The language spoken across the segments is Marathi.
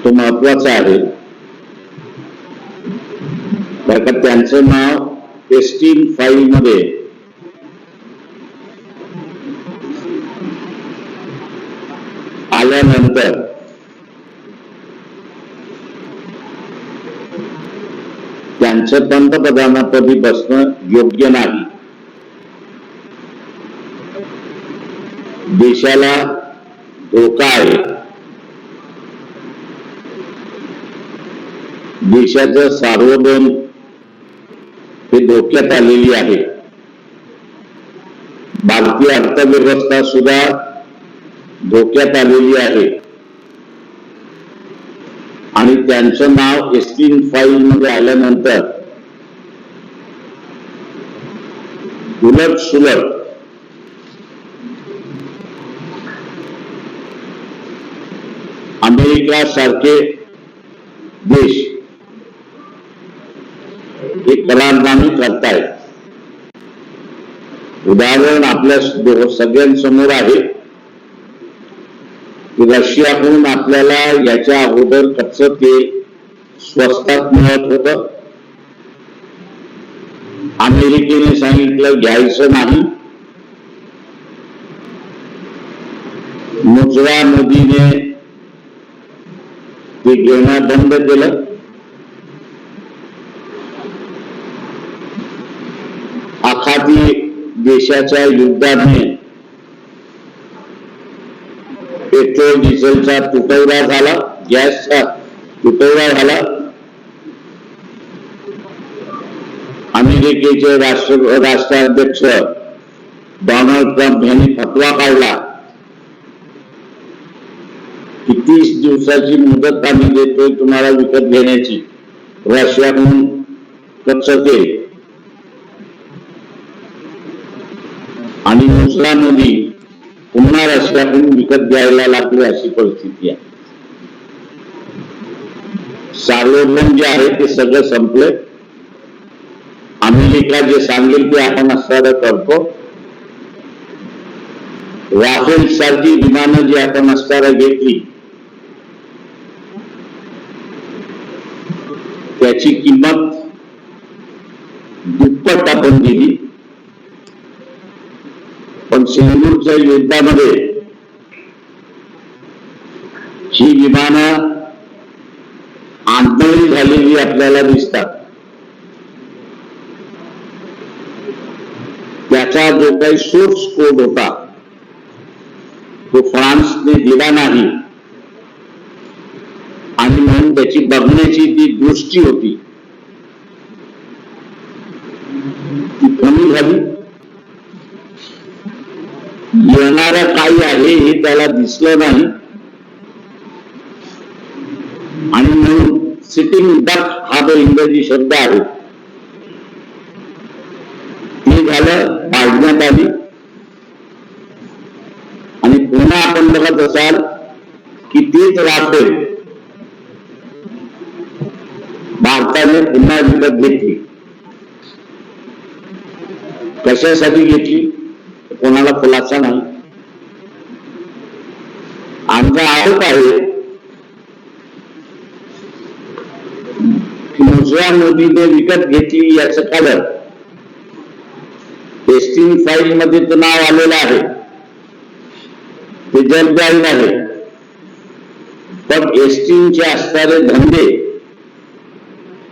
तो महत्वाचा आहे. बरं का, त्यांचं नाव टेस्टिंग फाईल मध्ये आल्यानंतर त्यांचं पंतप्रधानापदी बसणं योग्य नाही. देशाला धोका आहे. देशाचं सार्वभौम हे धोक्यात आलेली आहे. भारतीय अर्थव्यवस्था सुद्धा धोक्यात आलेली आहे आणि त्यांचं नाव टेस्टिंग फाईल मध्ये आल्यानंतर उलट सुलट अमेरिका सारखे देश हे करारनामे करतायत. उदाहरण आपल्या सगळ्यांसमोर आहे की रशियाकडून आपल्याला याच्या अगोदर कच्चं तेल स्वस्तात मिळत होतं. अमेरिकेने सांगितलं घ्यायचं नाही. मुजरा मोदीने ते घेणं बंद केलं. आखाती देशाच्या युद्धाने पेट्रोल डिझेलचा तुटवडा झाला, गॅसचा तुटवडा झाला. अमेरिकेचे राष्ट्राध्यक्ष डोनाल्ड ट्रम्प यांनी फतवा काढला की 30 दिवसाची मुदत आम्ही देतोय तुम्हाला विकत घेण्याची रशियाकडून कच्चं तेल. आणि मुसला मोदी पुन्हा रशियाकडून विकत घ्यायला लागले अशी परिस्थिती आहे. सार्वभौम जे आहे ते सगळं संपले. अमेरिका जे सांगेल ते आपण असं करतो. राफेल सारखी विमानं जी आपण असताना घेतली त्याची किंमत दुप्पट आपण दिली. पण सिंधूरच्या युद्धामध्ये ही विमानं आंधळी झालेली आपल्याला दिसतात. त्याचा जो काही सोर्स कोड होता तो फ्रान्सने दिला नाही आणि म्हणून त्याची बघण्याची ती दृष्टी होती ती कमी झाली. येणारं काही आहे हे त्याला दिसलं नाही आणि म्हणून सिटिंग डक हा जो इंग्रजी शब्द आहे ते झालं, पाडण्यात आली. आणि पुन्हा आपण बघत असाल की तीच राफेल भारताने पुन्हा विकत घेतली. कशासाठी घेतली कोणाला खुलासा नाही. आमचा आरोप आहे की मुजरा मोदीने विकत घेतली याचं कारण टेस्टिंग फाईल मध्ये ते नाव आलेलं आहे, ते जगजाहीर आहे. पण टेस्टिंगचे असणारे धंदे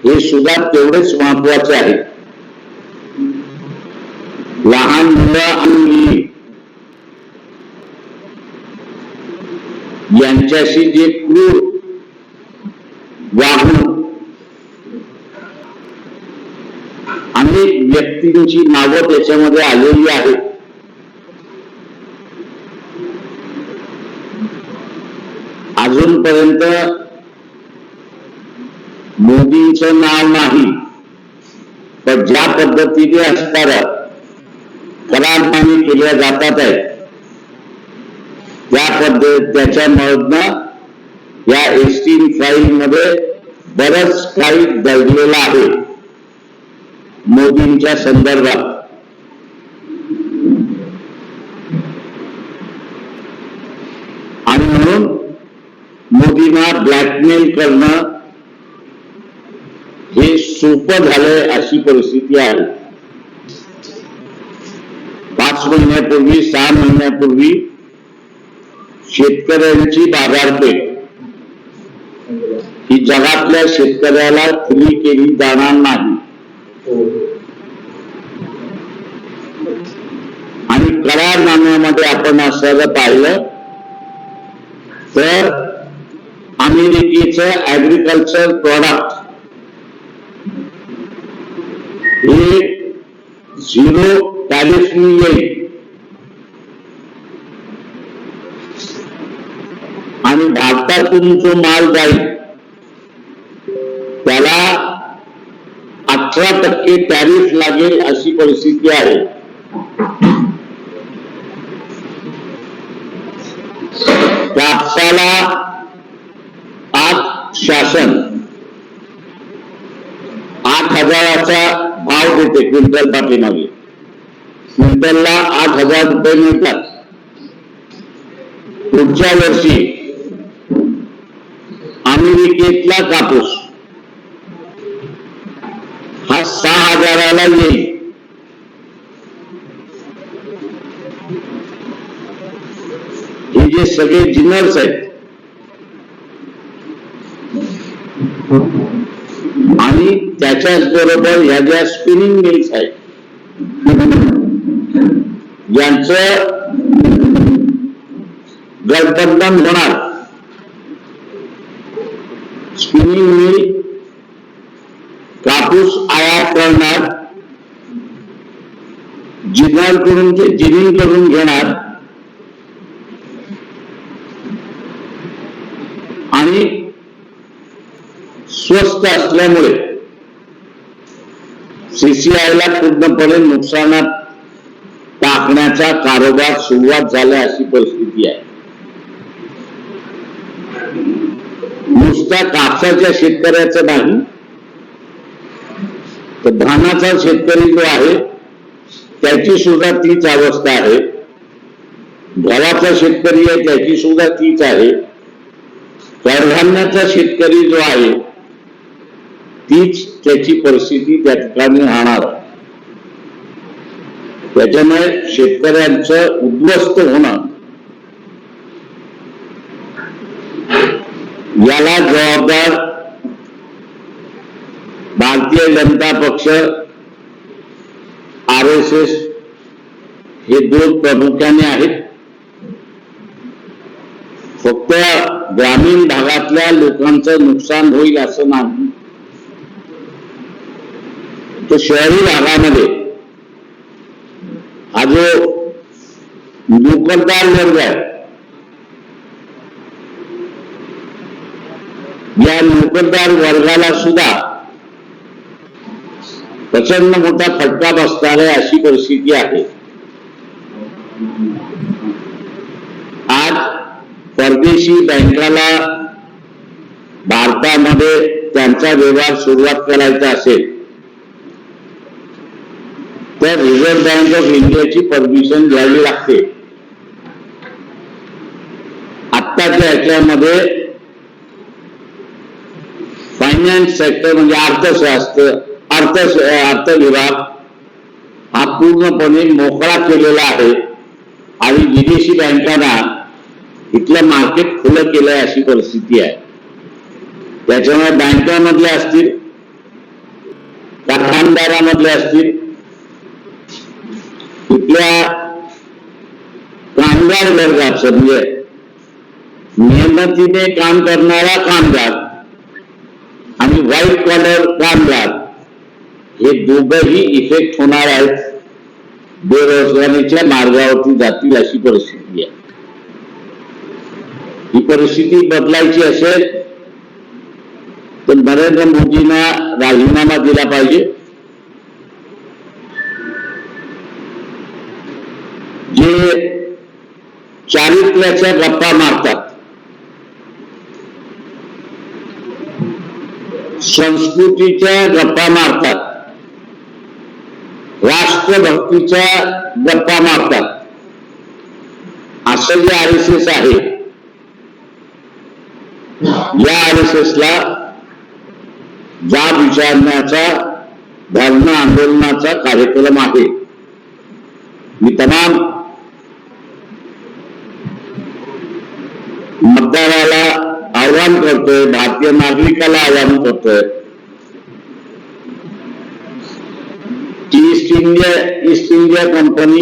हे सुद्धा तेवढेच महत्वाचे आहेत. लहान मुलं आणि यांच्याशी जे क्रूर वागणूक अनेक व्यक्तींची नावं त्याच्यामध्ये आलेली आहेत. अजूनपर्यंत मोदींचं नाव नाही, पण ज्या पद्धतीने असणाऱ्या करारनामे केल्या जातात आहेत त्या त्याच्यामधनं या टेस्टिंग फाईल मध्ये बरंच काही दडलेलं आहे मोदींच्या संदर्भात. आणि म्हणून मोदी मोदींना ब्लॅकमेल करणं हे सोपं झालंय अशी परिस्थिती आहे. 5 महिन्यापूर्वी 6 महिन्यापूर्वी शेतकऱ्यांची बाजारपेठ ही जगातल्या शेतकऱ्याला खुली केली जाणार नाही. आणि करारनाम्यामध्ये आपण असं पाहिलं तर अमेरिकेचं ऍग्रिकल्चर प्रॉडक्ट हे 0 टॅरिफनी येईल आणि भारतातून जो माल जाईल त्याला 18% टॅरिफ लागेल अशी परिस्थिती आहे. कापसाला आज शासन 8,000चा भाव देते क्विंटल पाठीमागे. क्विंटलला 8,000 रुपये मिळतात. पुढच्या वर्षी अमेरिकेतला कापूस हा 6,000ला येईल. हे जे सगळे जिनर्स आहेत आणि त्याच्याच बरोबर ह्या ज्या स्पिनिंग मिल्स आहेत यांचं गठबंधन होणार. स्पिनिंग मिल कापूस आयात करणार, जिनर कडून ते जिनिंग करून घेणार आणि स्वस्त असल्यामुळे सीसीआयला पूर्णपणे नुकसानात टाकण्याचा कारभार सुरुवात झाला अशी परिस्थिती आहे. नुसता कापसाच्या शेतकऱ्याचं नाही तर धानाचा शेतकरी जो आहे त्याची सुद्धा तीच अवस्था आहे. गव्हाचा शेतकरी आहे त्याची सुद्धा तीच आहे. कडधान्याचा शेतकरी जो आहे तीच त्याची परिस्थिती त्या ठिकाणी राहणार. त्याच्यामुळे शेतकऱ्यांचं उद्ध्वस्त होणं याला जबाबदार भारतीय जनता पक्ष, RSS हे 2 प्रामुख्याने आहेत. फक्त ग्रामीण भागातल्या लोकांचं नुकसान होईल असं नाही, तर शहरी भागामध्ये हा जो नोकरदार वर्ग आहे या नोकरदार वर्गाला सुद्धा प्रचंड मोठा फटका बसणार आहे अशी परिस्थिती आहे. आज परदेशी बँकाला भारतामध्ये त्यांचा व्यवहार सुरुवात करायचा असेल तर रिझर्व्ह बँक ऑफ इंडियाची परमिशन घ्यावी लागते. आत्ताच्या याच्यामध्ये फायनान्स सेक्टर म्हणजे अर्थशास्त्र अर्थ विभाग हा पूर्णपणे मोकळा केलेला आहे आणि विदेशी बँकांना इथलं मार्केट खुलं केलंय अशी परिस्थिती आहे. त्याच्यामुळे बँकांमधले असतील, कारखानदारामधले असतील, इथल्या कामगार वर्गाचं म्हणजे मेहनतीने काम करणारा कामगार आणि व्हाईट कॉलर कामगार हे दोघंही इफेक्ट होणार आहेत. बेरोजगारीच्या मार्गावरती जातील अशी परिस्थिती आहे. ही परिस्थिती बदलायची असेल तर नरेंद्र मोदींना राजीनामा दिला पाहिजे. जे चारित्र्याच्या गप्पा मारतात, संस्कृतीच्या गप्पा मारतात, राष्ट्रभक्तीच्या गप्पा मारतात, असं जे RSS आहे या RSSला जाब विचारण्याचा धरणं आंदोलनाचा कार्यक्रम आहे. मी तमाम मतदाराला आवाहन करतोय, भारतीय नागरिकाला आवाहन करतोय की ईस्ट इंडिया कंपनी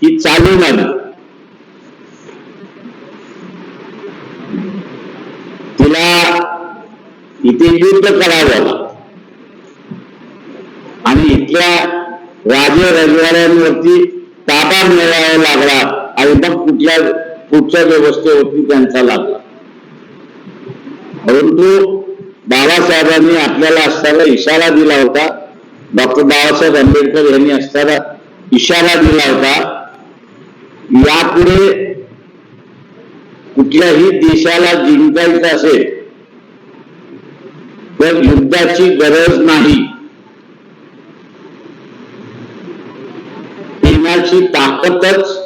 ही चालून आली, तिला इथे युद्ध करावं आणि इथल्या राजे रजवाड्यांवरती ताबा मिळवावा लागला आणि मग पुढच्या व्यवस्थेवरती त्यांचा लागला. परंतु बाबासाहेबांनी आपल्याला असताना इशारा दिला होता, डॉक्टर बाबासाहेब आंबेडकर यांनी असताना इशारा दिला होता, यापुढे कुठल्याही देशाला जिंकायचं असेल तर युद्धाची गरज नाही, देण्याची ताकदच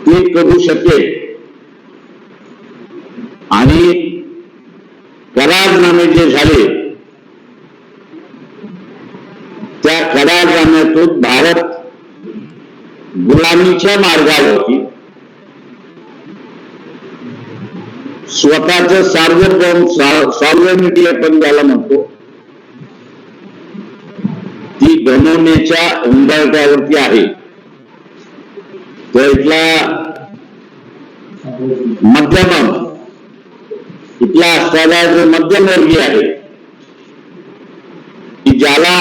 ते करू शकेल. आणि करारनामे जे झाले त्या करारनाम्यातून भारत गुलामीच्या मार्गावरती स्वतःच सार्वभौमिक आपण ज्याला म्हणतो ती गमवण्याच्या उंबरठ्यावरती आहे. तर इथला मध्यम इथला असणारा जो मध्यमवर्गीय आहे की ज्याला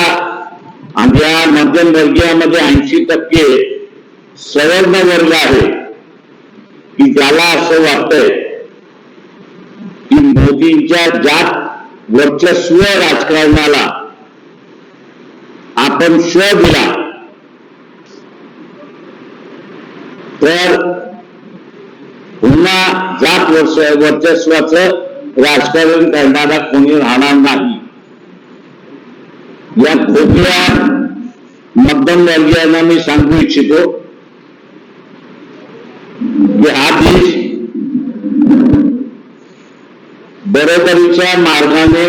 या मध्यमवर्गीयामध्ये 80% सवर्ण वर्ग आहे की ज्याला असं वाटतंय की मोदींच्या जात वर्चस्व राजकारणाला आपण शो दिला तर पुन्हा जात वर्चस्वाचं राजकारण करणारा कोणी राहणार नाही. या खोकल्या मध्यमवर्गीयांना मी सांगू इच्छितो की हा देश बरोबरीच्या मार्गाने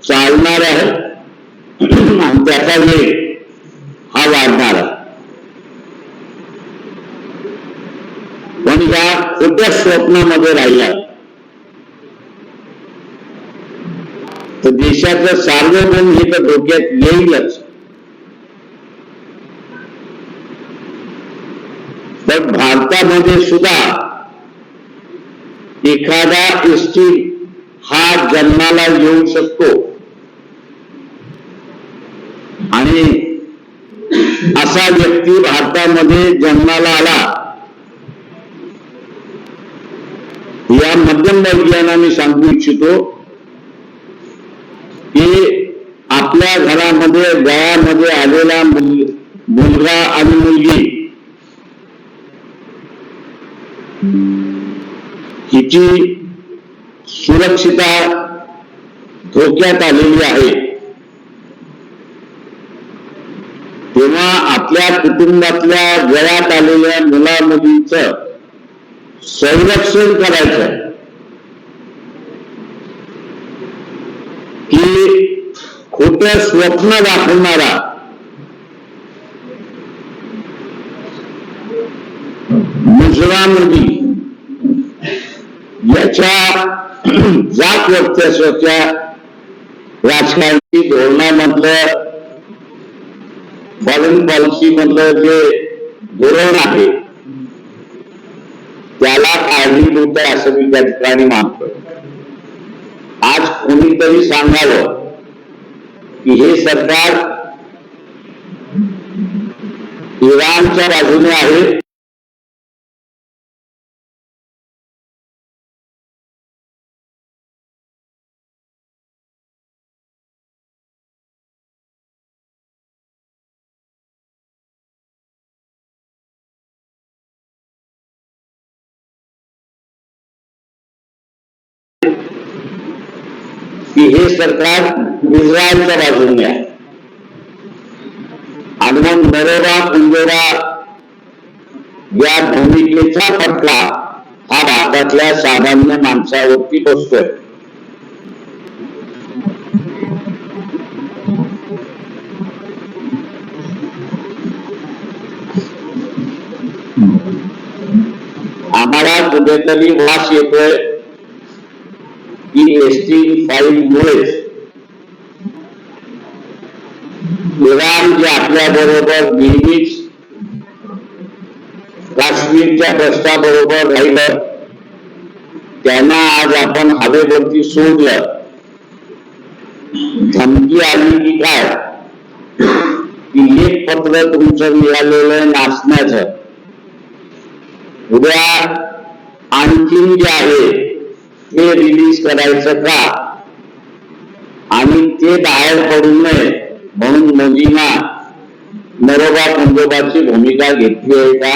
चालणार आहे आणि त्याचा वेग हा वाढणार आहे. पण या खोट्या स्वप्नामध्ये राहिला तर देशाचं सार्वभौम हे तर धोक्यात येईलच. पण भारतामध्ये सुद्धा एखादा एसटी हा जन्माला येऊ शकतो आणि असा व्यक्ती भारतामध्ये जन्माला आला. या मध्यमवर्गीयांना मी सांगू इच्छितो की आपल्या घरामध्ये वयामध्ये आलेला मुलगा आणि मुलगी हिची सुरक्षितता धोक्यात आलेली आहे. तेव्हा आपल्या कुटुंबातल्या वयात आलेल्या मुला मुलींचं संरक्षण करायचं की खोटं स्वप्न दाखवणारा मुजरा मोदी याच्या जात वर्चस्वाच्या राजकारणी धोरणामधलं फॉरेन पॉलिसी मधलं जे धोरण आहे त्याला कारणीभूत आहे असं मी त्या ठिकाणी मानतो. आज कोणीतरी सांगावं की हे सरकार इराणच्या बाजूने आहे, की हे सरकार इस्रायलच्या बाजूने आहे. आणि मग नरोडा कुंजोरा या भूमिकेचा फटका हा भारतातल्या सामान्य माणसावरती बसतोय. आम्हाला कुठेतरी वास येतोय की एसटी फाईलमुळेच इराण जे आपल्या बरोबर नेहमीच काश्मीरच्या प्रश्नाबरोबर राहिलं, त्यांना आज आपण हवेवरती सोडलं. धमकी आली की काय की एक पत्र तुमचं मिळालेलं नाचण्याचं, उद्या आणखीन जे आहे ते रिलीज करायचं का, आणि ते बाहेर पडू नये म्हणून मोदींना नरोबा खंडोबाची भूमिका घेतली आहे का,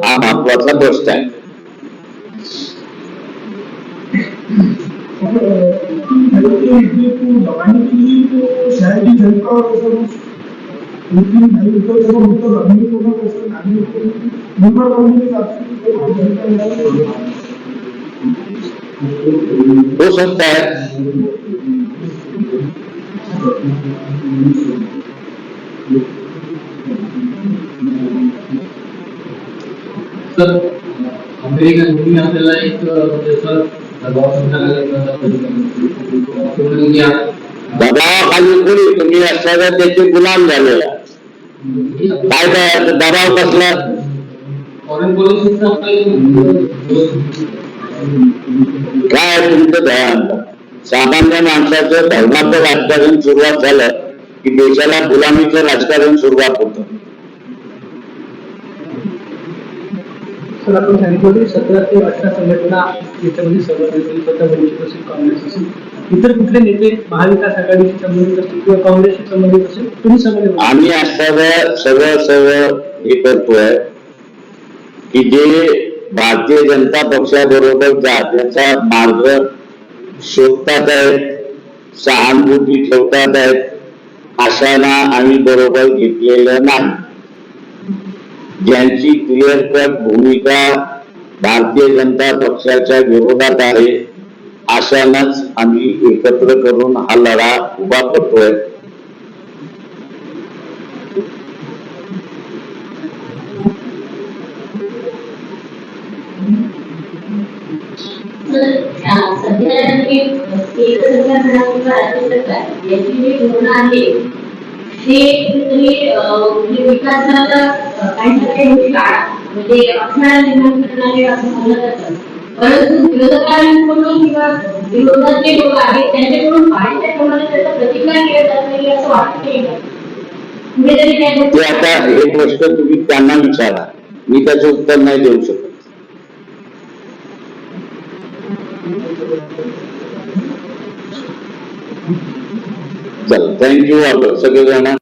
हा महत्वाचा प्रश्न आहे. हो सकता है. सर, अमेरिकन भूमी आपल्याला एक दबावाखाली कोणी तुम्ही असताना त्याचे गुलाम झालेला, काय दबाव कसला? फॉरेन पॉलिसीचा काय तुमचं ध्यान? सामान्य माणसाचं धर्माचं राजकारण सुरुवात झालं की देशाला गुलामीचं राजकारण सुरुवात होतं. आपण सांगितलं 17 ते 18 संघटना याच्यामध्ये सहभागी असेल, काँग्रेस असेल, इतर कुठले नेते महाविकास आघाडीशी संबंधित असतील किंवा काँग्रेसशी संबंधित असेल, तुम्ही संबंधित? आम्ही असताना सगळं हे करतोय की जे भारतीय जनता पक्षाबरोबर त्याचा मार्ग शोधतात आहेत, सहानुभूती ठेवतात आहेत, अशांना आम्ही बरोबर घेतलेलं नाही. ज्यांची क्लिअर कट भूमिका भारतीय जनता पक्षाच्या विरोधात आहे, अशांनाच आम्ही एकत्र करून हा लढा उभा करतोय. विकासाला काही म्हणजे असणारा निर्माण करणारे असं म्हणलं जातं, परंतु विरोधकांकडून किंवा विरोधातले लोक आहेत त्यांच्याकडून पाहिजे प्रमाणे त्याचा प्रतिकार केला जात नाही असं वाटते. आता हे प्रश्न तुम्ही त्यांना विचारा, मी त्याचं उत्तर नाही देऊ शकत. चला, थँक्यू सगळेजण.